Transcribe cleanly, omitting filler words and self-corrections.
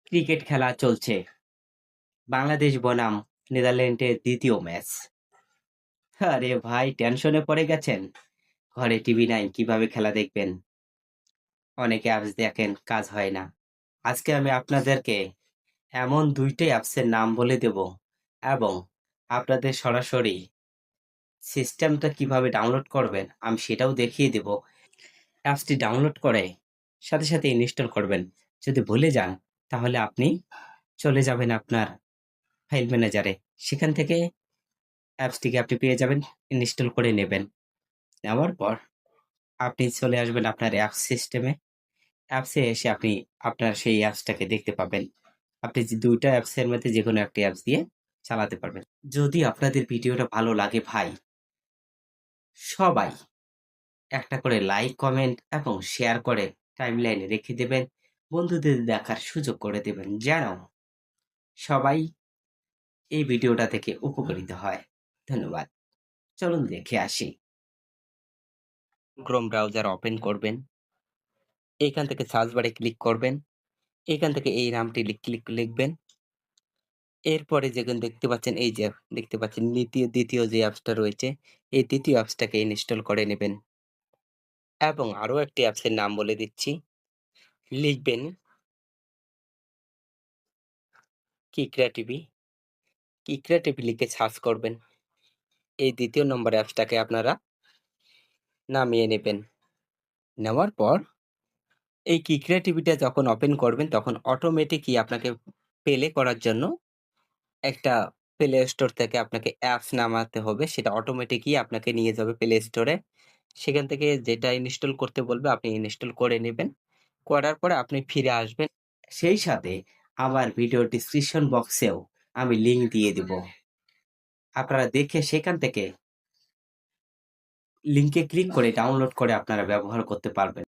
Cricket খেলা চলছে। বাংলাদেশ বনাম নেদারল্যান্ডের ২য় ম্যাচ। আরে ভাই টেনশনে পড়ে গেছেন? ঘরে টিভি নাই, কিভাবে খেলা দেখবেন? অনেকে অ্যাপস দেখেন, কাজ হয় না। আজকে আমি আপনাদেরকে এমন ২ টা অ্যাপসের নাম বলে দেব এবং আপনাদের সরাসরি সিস্টেমটা কিভাবে ডাউনলোড করবেন আমি সেটাও দেখিয়ে দেব। অ্যাপসটি ডাউনলোড করে সাথে ইনস্টল করবেন। যদি ভুলে যান তাহলে আপনি চলে যাবেন আপনার ফাইল ম্যানেজারে। সেখান থেকে অ্যাপসটিকে আপনি পেয়ে যাবেন, ইনস্টল করে নেবেন। নেওয়ার পর আপনি চলে আসবেন আপনার অ্যাপস সিস্টেমে। অ্যাপসে এসে আপনি আপনার সেই অ্যাপসটাকে দেখতে পাবেন। আপনি যে ২ টা অ্যাপসের মধ্যে যেকোনো একটি অ্যাপস দিয়ে চালাতে পারবেন। যদি আপনাদের ভিডিওটা ভালো লাগে ভাই, সবাই একটা করে লাইক, কমেন্ট এবং শেয়ার করে টাইমলাইনে রেখে দেবেন। বন্ধুদের দেখার সুযোগ করে দেবেন যেন সবাই এই ভিডিওটা থেকে উপকৃত হয়। ধন্যবাদ। চলুন দেখে আসি। ক্রোম ব্রাউজার ওপেন করবেন। এইখান থেকে সার্চ বারে ক্লিক করবেন। এখান থেকে এই নামটি লিখবেন। এরপরে যেখানে দেখতে পাচ্ছেন এই যে দেখতে পাচ্ছেন ২য় যে অ্যাপসটা রয়েছে, এই ২য় অ্যাপসটাকে ইনস্টল করে নেবেন। এবং আরো একটি অ্যাপসের নাম বলে দিচ্ছি। লিখবেন কিকরা টিভি। কিকরা টিভি লিখে সার্চ করবেন। এই ২য় নম্বর অ্যাপসটাকে আপনারা নামিয়ে নেবেন। নেওয়ার পর এই কিকরা টিভিটা যখন ওপেন করবেন তখন অটোমেটিকই আপনাকে প্লে করার জন্য একটা প্লে স্টোর থেকে আপনাকে অ্যাপস নামাতে হবে। সেটা অটোমেটিকই আপনাকে নিয়ে যাবে প্লে স্টোরে। সেখান থেকে যেটা ইনস্টল করতে বলবে আপনি ইনস্টল করে নেবেন। করার পরে আপনি ফিরে আসবেন। সেই সাথে আমার ভিডিও ডেসক্রিপশন বক্সেও আমি লিংক দিয়ে দিব। আপনারা দেখে সেখান থেকে লিংকে ক্লিক করে ডাউনলোড করে আপনারা ব্যবহার করতে পারবেন।